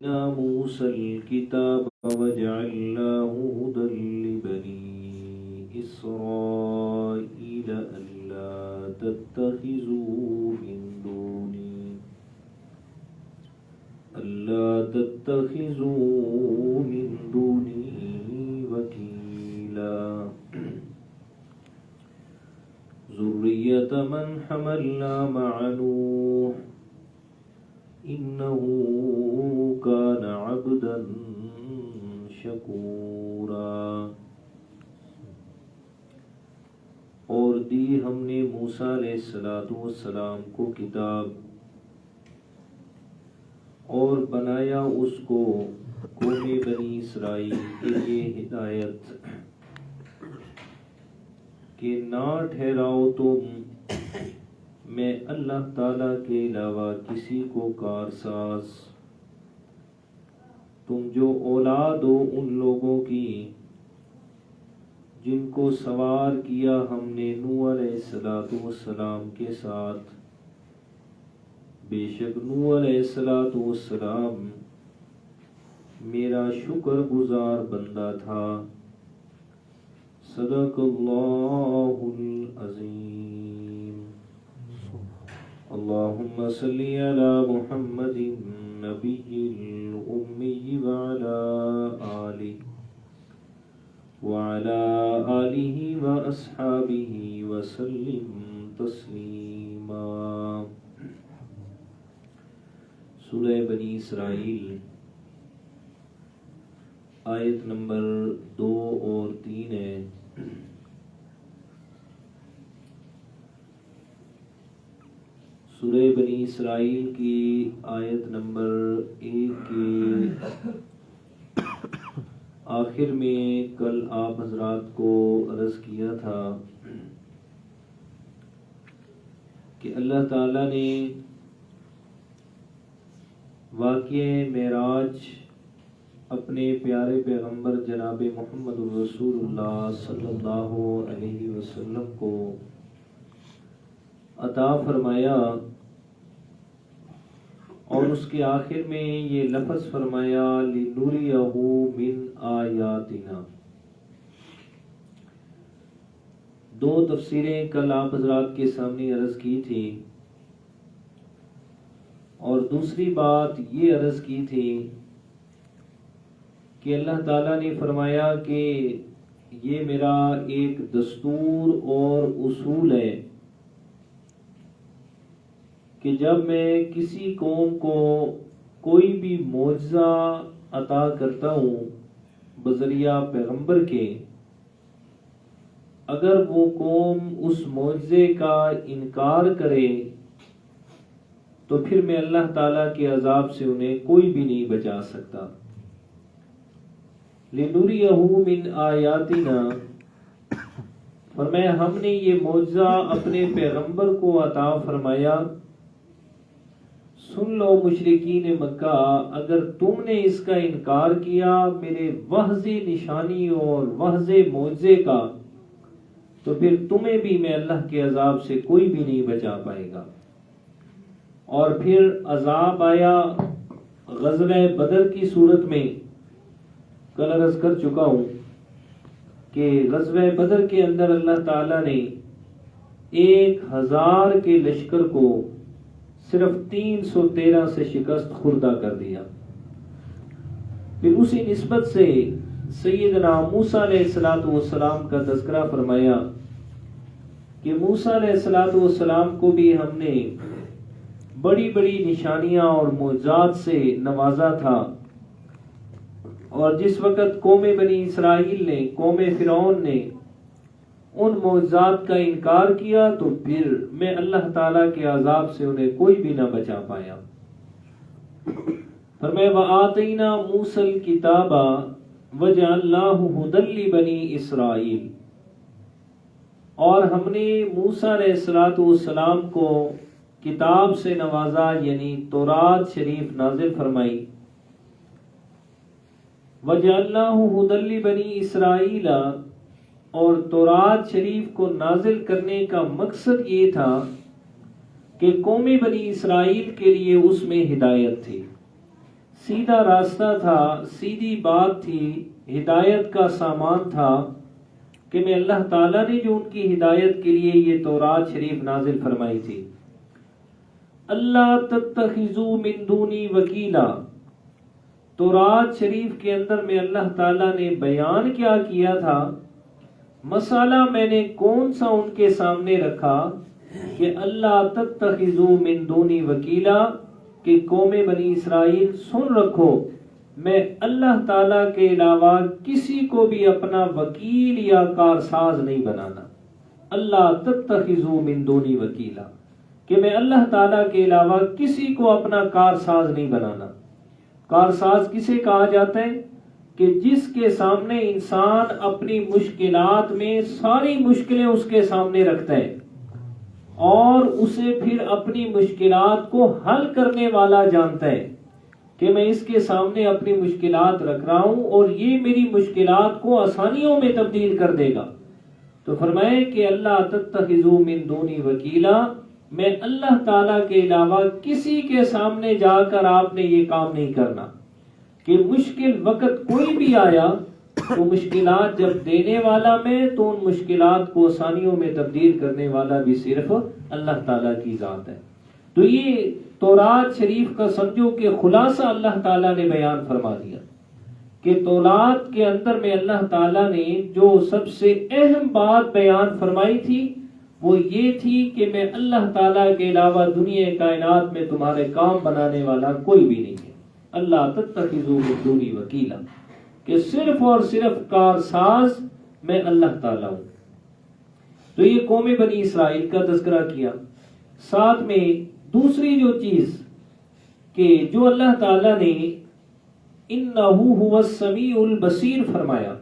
موسى الكتاب وجعلناه هدى لبني إسرائيل ألا تتخذوا من دوني وكيلا ذرية من حملنا مع نوح إنه كان عبدا شکورا۔ اور دی ہم نے موسیٰ علیہ السلام کو کتاب اور بنایا اس کو قوم بنی اسرائیل کے لیے ہدایت کہ نہ ٹھہراؤ تم میں اللہ تعالیٰ کے علاوہ کسی کو کارساز، تم جو اولاد ہو ان لوگوں کی جن کو سوار کیا ہم نے نوح علیہ السلام کے ساتھ، بے شک نوح علیہ السلام میرا شکر گزار بندہ تھا۔ صدق اللہ العظیم۔ اللہم صلی علی محمد نبی الأمی وعلى آلہ وأصحابہ وسلم تسلیما۔ سورہ بنی اسرائیل آیت نمبر 2 اور 3 ہے۔ سورہ بنی اسرائیل کی آیت نمبر 1 کے آخر میں کل آپ حضرات کو عرض کیا تھا کہ اللہ تعالیٰ نے واقعہ معراج اپنے پیارے پیغمبر جناب محمد رسول اللہ صلی اللہ علیہ وسلم کو عطا فرمایا، اور اس کے آخر میں یہ لفظ فرمایا لِنُرِيَهُ مِنْ آیاتنا۔ دو تفسیریں کل آپ حضرات کے سامنے عرض کی تھی، اور دوسری بات یہ عرض کی تھی کہ اللہ تعالیٰ نے فرمایا کہ یہ میرا ایک دستور اور اصول ہے کہ جب میں کسی قوم کو کوئی بھی معجزہ عطا کرتا ہوں بذریعہ پیغمبر کے، اگر وہ قوم اس معجزے کا انکار کرے تو پھر میں اللہ تعالیٰ کے عذاب سے انہیں کوئی بھی نہیں بچا سکتا۔ لِنُرِيَهُ مِنْ آیاتنا، فرمایا ہم نے یہ معجزہ اپنے پیغمبر کو عطا فرمایا، سن لو مشرکین مکہ، اگر تم نے اس کا انکار کیا میرے واضح نشانی اور واضح معجزے کا، تو پھر تمہیں بھی میں اللہ کے عذاب سے کوئی بھی نہیں بچا پائے گا۔ اور پھر عذاب آیا غزوہ بدر کی صورت میں، کل عرض کر چکا ہوں کہ غزوہ بدر کے اندر اللہ تعالیٰ نے 1000 کے لشکر کو صرف 313 سے شکست خوردہ کر دیا۔ پھر اسی نسبت سے سیدنا موسیٰ علیہ السلام کا تذکرہ فرمایا کہ موسیٰ علیہ السلام کو بھی ہم نے بڑی بڑی نشانیاں اور معجزات سے نوازا تھا، اور جس وقت قوم بنی اسرائیل نے، قوم فرعون نے ان معجزات کا انکار کیا تو پھر میں اللہ تعالیٰ کے عذاب سے انہیں کوئی بھی نہ بچا پایا۔ فرمایا وَآتَيْنَا مُوسَى الْكِتَابَ وَجَعَلْنَاهُ هُدًى لِبَنِي إِسْرَائِيلَ، اور ہم نے موسیٰ علیہ السلام کو کتاب سے نوازا، یعنی تورات شریف نازل فرمائی۔ وَجَعَلْنَاهُ هُدًى لِبَنِي إِسْرَائِيلَ، اور تورات شریف کو نازل کرنے کا مقصد یہ تھا کہ قوم بنی اسرائیل کے لیے اس میں ہدایت تھی، سیدھا راستہ تھا، سیدھی بات تھی، ہدایت کا سامان تھا کہ میں اللہ تعالیٰ نے جو ان کی ہدایت کے لیے یہ تورات شریف نازل فرمائی تھی، اللہ تتخذوا من دونی وکیلا، تورات شریف کے اندر میں اللہ تعالیٰ نے بیان کیا کیا تھا، مسئلہ میں نے کون سا ان کے سامنے رکھا کہ اللہ تتخذوا من دونی وکیلا، کہ قوم بنی اسرائیل سن رکھو، میں اللہ تعالیٰ کے علاوہ کسی کو بھی اپنا وکیل یا کارساز نہیں بنانا۔ اللہ تتخذوا من دونی وکیلا، کہ میں اللہ تعالیٰ کے علاوہ کسی کو اپنا کارساز نہیں بنانا۔ کارساز کسے کہا جاتا ہے؟ کہ جس کے سامنے انسان اپنی مشکلات میں ساری مشکلیں اس کے سامنے رکھتا ہے اور اسے پھر اپنی مشکلات کو حل کرنے والا جانتا ہے کہ میں اس کے سامنے اپنی مشکلات رکھ رہا ہوں اور یہ میری مشکلات کو آسانیوں میں تبدیل کر دے گا۔ تو فرمائے کہ اللہ تتخذوا من دونی وکیلا، میں اللہ تعالیٰ کے علاوہ کسی کے سامنے جا کر آپ نے یہ کام نہیں کرنا کہ مشکل وقت کوئی بھی آیا تو مشکلات جب دینے والا میں تو ان مشکلات کو آسانیوں میں تبدیل کرنے والا بھی صرف اللہ تعالیٰ کی ذات ہے۔ تو یہ تورات شریف کا سمجھو کہ خلاصہ اللہ تعالیٰ نے بیان فرما دیا کہ تورات کے اندر میں اللہ تعالیٰ نے جو سب سے اہم بات بیان فرمائی تھی وہ یہ تھی کہ میں اللہ تعالیٰ کے علاوہ دنیا کائنات میں تمہارے کام بنانے والا کوئی بھی نہیں ہے۔ اللہ تتخذوا من دونی وکیلا، کہ صرف اور صرف کارساز میں اللہ تعالیٰ ہوں۔ تو یہ قوم بنی اسرائیل کا تذکرہ کیا، ساتھ میں دوسری جو چیز کہ جو اللہ تعالیٰ نے انہ هو السمیع البصیر فرمایا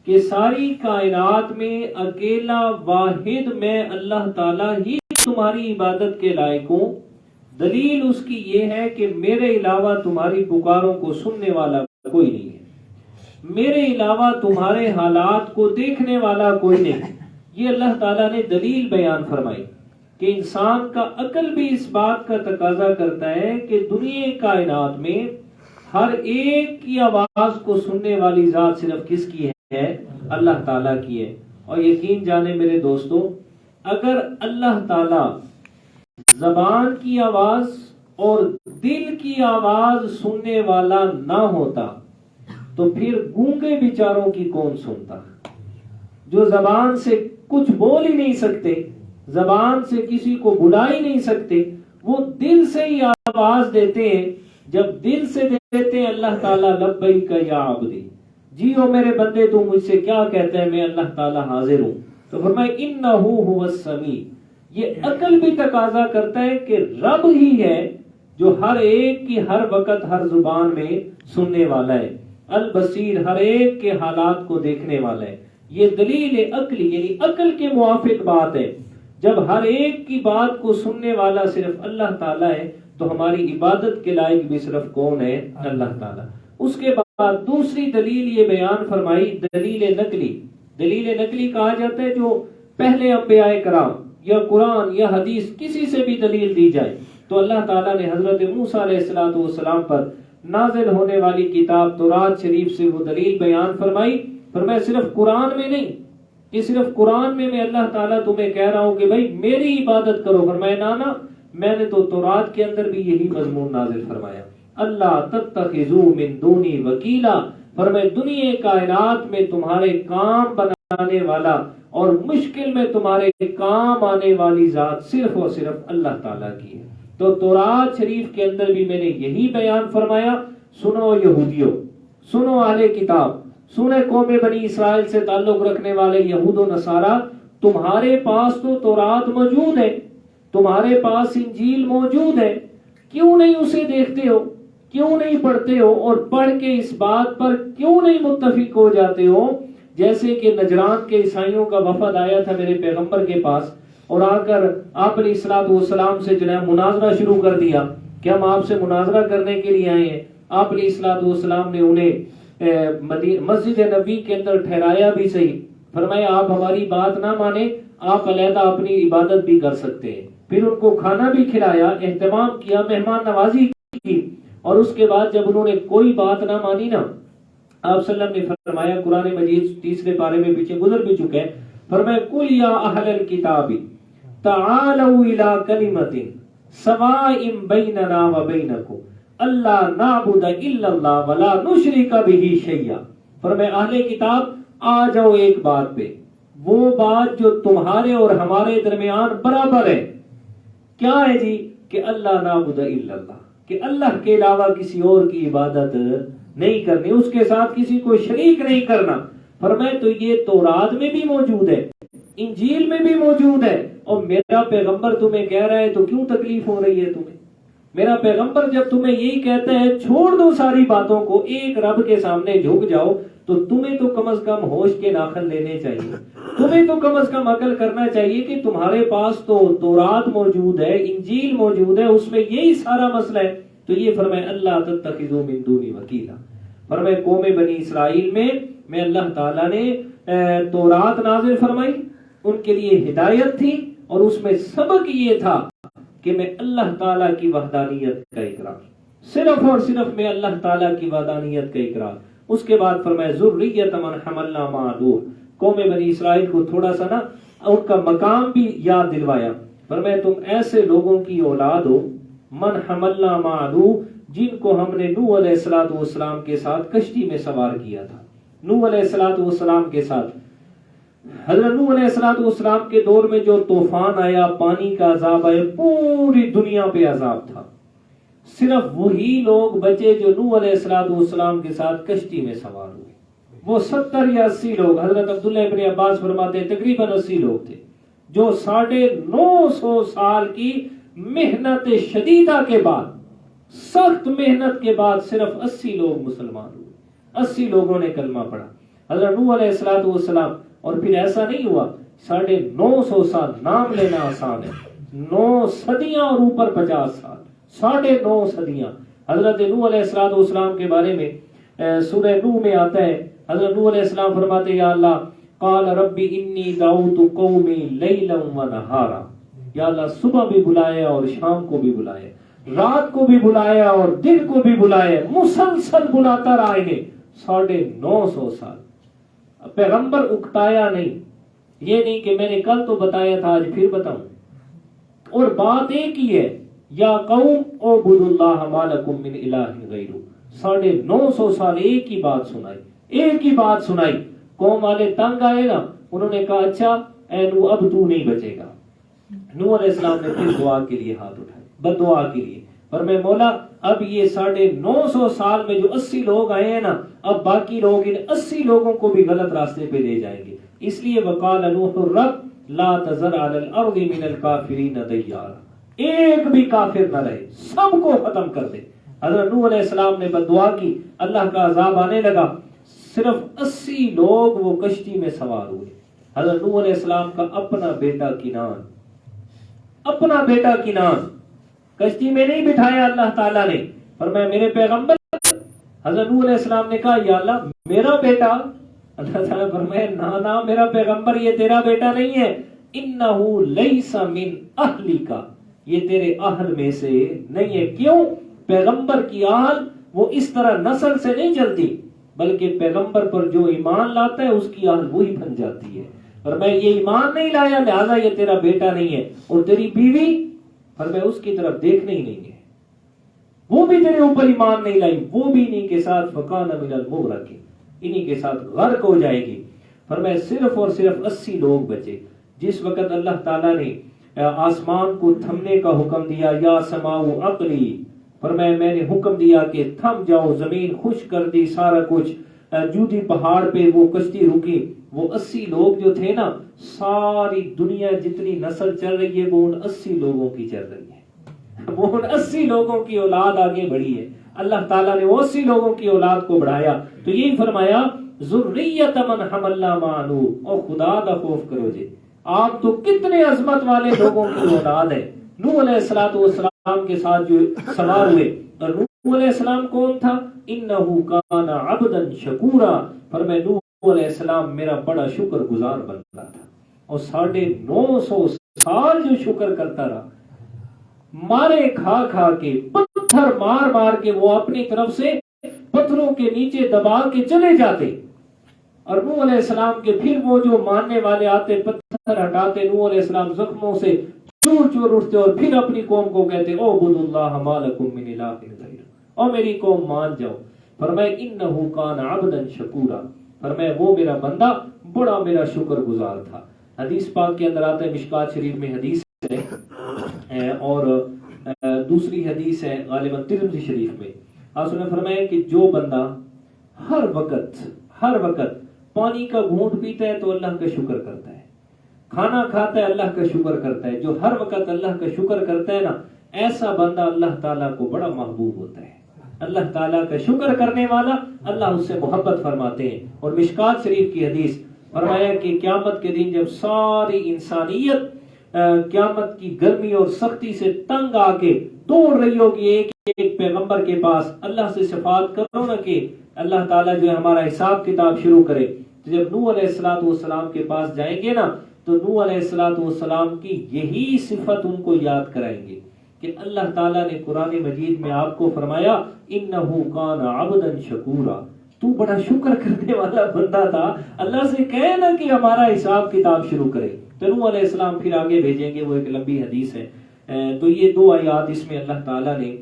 کہ ساری کائنات میں اکیلا واحد میں اللہ تعالیٰ ہی تمہاری عبادت کے لائق ہوں۔ دلیل اس کی یہ ہے کہ میرے علاوہ تمہاری پکاروں کو سننے والا کوئی نہیں ہے، میرے علاوہ تمہارے حالات کو دیکھنے والا کوئی نہیں۔ یہ اللہ تعالیٰ نے دلیل بیان فرمائی کہ انسان کا عقل بھی اس بات کا تقاضا کرتا ہے کہ دنیا کائنات میں ہر ایک کی آواز کو سننے والی ذات صرف کس کی ہے؟ اللہ تعالیٰ کی ہے۔ اور یقین جانے میرے دوستو، اگر اللہ تعالیٰ زبان کی آواز اور دل کی آواز سننے والا نہ ہوتا تو پھر گونگے بیچاروں کی کون سنتا؟ جو زبان سے کچھ بول ہی نہیں سکتے، زبان سے کسی کو بلا ہی نہیں سکتے، وہ دل سے ہی آواز دیتے ہیں۔ جب دل سے دیتے ہیں اللہ تعالیٰ لبیک یا عبدی، جی او میرے بندے تو مجھ سے کیا کہتے ہیں، میں اللہ تعالیٰ حاضر ہوں۔ تو فرمائے انہ هو السمیع، یہ عقل بھی تقاضا کرتا ہے کہ رب ہی ہے جو ہر ایک کی ہر وقت ہر زبان میں سننے والا ہے، البصیر ہر ایک کے حالات کو دیکھنے والا ہے۔ یہ دلیل عقلی یعنی عقل کے موافق بات ہے۔ جب ہر ایک کی بات کو سننے والا صرف اللہ تعالیٰ ہے تو ہماری عبادت کے لائق بھی صرف کون ہے؟ اللہ تعالیٰ۔ اس کے بعد دوسری دلیل یہ بیان فرمائی، دلیل نقلی۔ دلیل نقلی کہا جاتا ہے جو پہلے انبیاء کرام یا قرآن یا حدیث کسی سے بھی دلیل دی جائے تو اللہ تعالیٰ نے حضرت موسیٰ علیہ السلام پر نازل ہونے والی کتاب تورات شریف سے وہ دلیل بیان فرمائی۔ فرمایا صرف قرآن میں نہیں کہ صرف قرآن میں اللہ تعالیٰ تمہیں کہہ رہا ہوں کہ بھائی میری عبادت کرو، فرمایا نانا میں نے تو تورات کے اندر بھی یہی مضمون نازل فرمایا، اللہ تتخذوا من دونی وکیلا، فرمایا دنیا کائنات میں تمہارے کام بنانے والا اور مشکل میں تمہارے کام آنے والی ذات صرف اور صرف اللہ تعالیٰ کی ہے۔ تو تورات شریف کے اندر بھی میں نے یہی بیان فرمایا، سنو یہودیوں، سنو اہل کتاب، سنو قوم بنی اسرائیل سے تعلق رکھنے والے یہود و نصارہ، تمہارے پاس تو تورات موجود ہے، تمہارے پاس انجیل موجود ہے، کیوں نہیں اسے دیکھتے ہو، کیوں نہیں پڑھتے ہو، اور پڑھ کے اس بات پر کیوں نہیں متفق ہو جاتے ہو؟ جیسے کہ نجران کے عیسائیوں کا وفد آیا تھا میرے پیغمبر کے پاس اور آ کر آپ علیہ السلام سے جو ہے مناظرہ شروع کر دیا کہ ہم آپ سے مناظرہ کرنے کے لیے آئے ہیں۔ آپ علیہ السلام نے انہیں مسجد نبی کے اندر ٹھہرایا بھی صحیح، فرمایا آپ ہماری بات نہ مانیں، آپ علیحدہ اپنی عبادت بھی کر سکتے ہیں۔ پھر ان کو کھانا بھی کھلایا، اہتمام کیا، مہمان نوازی کی، اور اس کے بعد جب انہوں نے کوئی بات نہ مانی نا، آپ صلی اللہ علیہ وسلم نے فرمایا، قرآن مجید تیسرے پارے میں پیچھے گزر بھی چکے ہیں، فرمایا قُلْ يَا أَهْلَ الْكِتَابِ تَعَالَوْا إِلَىٰ كَلِمَةٍ سَوَاءٍ بَيْنَنَا وَبَيْنَكُمْ أَلَّا نَعْبُدَ إِلَّا اللَّهَ وَلَا نُشْرِكَ بِهِ شَيْئًا۔ فرمایا اہل کتاب آ جاؤ ایک بات پہ، وہ بات جو تمہارے اور ہمارے درمیان برابر ہے۔ کیا ہے جی؟ کہ اللہ نعبد الا اللہ، کہ اللہ کے علاوہ کسی اور کی عبادت نہیں کرنی، اس کے ساتھ کسی کو شریک نہیں کرنا۔ فرمایا تو یہ تورات میں بھی موجود ہے، انجیل میں بھی موجود ہے، اور میرا پیغمبر تمہیں کہہ رہا ہے تو کیوں تکلیف ہو رہی ہے تمہیں؟ میرا پیغمبر جب تمہیں یہی کہتا ہے چھوڑ دو ساری باتوں کو، ایک رب کے سامنے جھک جاؤ، تو تمہیں تو کم از کم ہوش کے ناخن لینے چاہیے، تمہیں تو کم از کم عقل کرنا چاہیے کہ تمہارے پاس تو تورات موجود ہے، انجیل موجود ہے، اس میں یہی سارا مسئلہ ہے۔ تو یہ فرمایا اللہ تتخذوا من دونی وکیلا، فرمایا قوم بنی اسرائیل میں اللہ تعالیٰ نے تورات نازل فرمائی، ان کے لیے ہدایت تھی، اور اس میں سبق یہ تھا کہ میں اللہ تعالیٰ کی وحدانیت کا اقرار، صرف اور صرف میں اللہ تعالیٰ کی وحدانیت کا اقرار۔ اس کے بعد فرمایا ذریۃ من حملنا مع نوح، قوم بنی اسرائیل کو تھوڑا سا نا ان کا مقام بھی یاد دلوایا، فرمایا تم ایسے لوگوں کی اولاد ہو، من حملنا مع نوح، جن کو ہم نے نوح علیہ السلام کے ساتھ کشتی میں سوار کیا تھا۔ نوح علیہ السلام کے ساتھ حضرت نوح علیہ السلام کے دور میں جو طوفان آیا، پانی کا عذاب آیا، پوری دنیا پہ عذاب تھا، صرف وہی لوگ بچے جو نوح علیہ السلام کے ساتھ کشتی میں سوار ہوئے، وہ 70 یا 80 لوگ۔ حضرت عبداللہ ابن عباس فرماتے ہیں تقریباً 80 لوگ تھے، جو 950 سال کی محنت شدیدہ کے بعد، سخت محنت کے بعد صرف 80 لوگ مسلمان ہوئے، 80 لوگوں نے کلمہ پڑھا۔ حضرت نوح علیہ السلام، اور پھر ایسا نہیں ہوا 950 سال، نام لینا آسان ہے، 9 صدیاں اور اوپر 50 سال، 9.5 صدیاں۔ حضرت نوح علیہ السلام کے بارے میں سورہ نوح میں آتا ہے، حضرت نوح علیہ السلام فرماتے یا اللہ قال ربی انی دعوت قومی لیلا و نہارا، یا اللہ صبح بھی بلایا اور شام کو بھی بلایا، رات کو بھی بلایا اور دن کو بھی بلایا، مسلسل بلاتا رہا انہیں 950 سال۔ پیغمبر اکتایا نہیں، یہ نہیں کہ میں نے کل تو بتایا تھا آج پھر بتاؤں، اور بات ایک ہی ہے، یا قوم اعبدوا اللہ ما لکم من الہ غیرہ، 950 سال ایک ہی بات سنائی، ایک ہی بات سنائی۔ قوم والے تنگ آئے نا، انہوں نے کہا اچھا اے نوح اب تو نہیں بچے گا۔ نوح علیہ السلام نے پھر دعا کے لیے ہاتھ اٹھائے، بد دعا کے لیے، پر میں مولا اب یہ 950 سال میں جو 80 لوگ آئے ہیں نا، اب باقی لوگ ان 80 لوگوں کو بھی غلط راستے پہ لے جائیں گے، اس لیے وقال نوح رب لا تذر علی الارض من الکافرین دیارا، ایک بھی کافر نہ رہے، سب کو ختم کر دے۔ حضرت نوح علیہ السلام نے بد دعا کی، اللہ کا عذاب آنے لگا، صرف 80 لوگ وہ کشتی میں سوار ہوئے۔ حضرت نوح علیہ السلام کا اپنا بیٹا کنان کشتی میں نہیں بٹھایا اللہ تعالیٰ نے، فرمایا میرے پیغمبر، حضرت نوح علیہ السلام نے کہا یا اللہ میرا بیٹا، اللہ تعالیٰ فرمایا نا میرا پیغمبر یہ تیرا بیٹا نہیں ہے، انہو لیس من اہلک، یہ تیرے اہل میں سے نہیں ہے۔ کیوں؟ پیغمبر کی اہل وہ اس طرح نسل سے نہیں چلتی، بلکہ پیغمبر پر جو ایمان لاتا ہے اس کی اہل وہی بن جاتی ہے۔ اور میں یہ ایمان نہیں لایا لہذا یہ تیرا بیٹا نہیں ہے، اور تیری بیوی، اور میں اس کی طرف دیکھنے ہی نہیں ہے، وہ بھی تیرے اوپر ایمان نہیں لائی، وہ بھی انہی کے ساتھ فکان من المغرقین، انہی کے ساتھ غرق ہو جائے گی۔ فرمایا صرف اور صرف 80 لوگ بچے۔ جس وقت اللہ تعالیٰ نے آسمان کو تھمنے کا حکم دیا، یا سماء اقلی، فرمایا میں نے حکم دیا کہ تھم جاؤ، زمین خشک کر دی، سارا کچھ، جودی پہاڑ پہ وہ کشتی رکی، وہ 80 لوگ جو تھے نا، ساری دنیا جتنی نسل چل رہی ہے وہ ان 80 لوگوں کی چل رہی ہے، وہ ان 80 لوگوں کی اولاد آگے بڑھی ہے۔ اللہ تعالیٰ نے وہ 80 لوگوں کی اولاد کو بڑھایا، تو یہی فرمایا ذریۃ من حملنا مع نوح، اور خدا کا خوف کرو جی، آپ تو کتنے عظمت والے لوگوں کی اولاد ہے۔ نوح علیہ السلام کے ساتھ جو سوار ہوئے، اور نوح علیہ السلام کون تھا؟ انہو کان عبدا شکورا، فرمایا نوح علیہ السلام میرا بڑا شکر گزار بنتا تھا، اور 950 سال جو شکر کرتا رہا، مارے کھا کھا کے، پتھر مار مار کے وہ اپنی طرف سے پتھروں کے نیچے دبا کے چلے جاتے، اور نوح علیہ السلام کے پھر وہ جو ماننے والے آتے پتھر ہٹاتے، نوح علیہ السلام زخموں سے چور چور اٹھتے اور پھر اپنی قوم کو کہتے اعبدوا اللہ ما لکم من الہ غیرہ، اور میری قوم مان جاؤ۔ فرمائے انہ کان عبدا شکورا، فرمائے وہ میرا بندہ بڑا میرا شکر گزار تھا۔ حدیث پاک کے اندر آتا ہے، مشکات شریف میں حدیث ہے، اور دوسری حدیث ہے غالباً ترمذی شریف میں، آپ نے فرمایا کہ جو بندہ ہر وقت پانی کا گھونٹ پیتا ہے تو اللہ کا شکر کرتا ہے، کھانا کھاتا ہے اللہ کا شکر کرتا ہے، جو ہر وقت اللہ کا شکر کرتا ہے نا، ایسا بندہ اللہ تعالیٰ کو بڑا محبوب ہوتا ہے۔ اللہ تعالیٰ کا شکر کرنے والا اللہ اس سے محبت فرماتے ہیں۔ اور مشکات شریف کی حدیث فرمایا کہ قیامت کے دن جب ساری انسانیت قیامت کی گرمی اور سختی سے تنگ آ کے دوڑ رہی ہوگی ایک پیغمبر کے پاس، اللہ سے شفاعت کرو نا کہ اللہ تعالیٰ جو ہے ہمارا حساب کتاب شروع کرے، تو جب نوح علیہ السلام کے پاس جائیں گے نا، تو نوح علیہ السلام کی یہی صفت ان کو یاد کرائیں گے کہ اللہ تعالیٰ نے قرآن مجید میں آپ کو فرمایا انہ کان عبدا شکورا، تو بڑا شکر کرنے والا بندہ تھا، اللہ سے کہے نا کہ ہمارا حساب کتاب شروع کرے۔ تو نوح علیہ السلام پھر آگے بھیجیں گے، وہ ایک لمبی حدیث ہے۔ تو یہ دو آیات اس میں اللہ تعالیٰ نے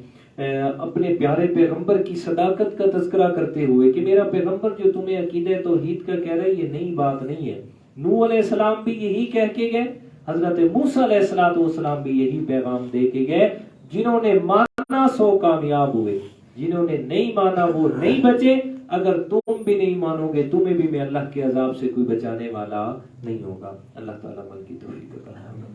اپنے پیارے پیغمبر کی صداقت کا تذکرہ کرتے ہوئے کہ میرا پیغمبر جو تمہیں عقیدہ توحید کا کہہ رہا ہے یہ نئی بات نہیں ہے، نوح علیہ السلام بھی یہی کہہ کے گئے، حضرت موسیٰ علیہ السلام بھی یہی پیغام دے کے گئے، جنہوں نے مانا سو کامیاب ہوئے، جنہوں نے نہیں مانا وہ نہیں بچے۔ اگر تم بھی نہیں مانو گے تمہیں بھی میں اللہ کے عذاب سے کوئی بچانے والا نہیں ہوگا۔ اللہ تعالیٰ عمل کی توفیق عطا فرمائے۔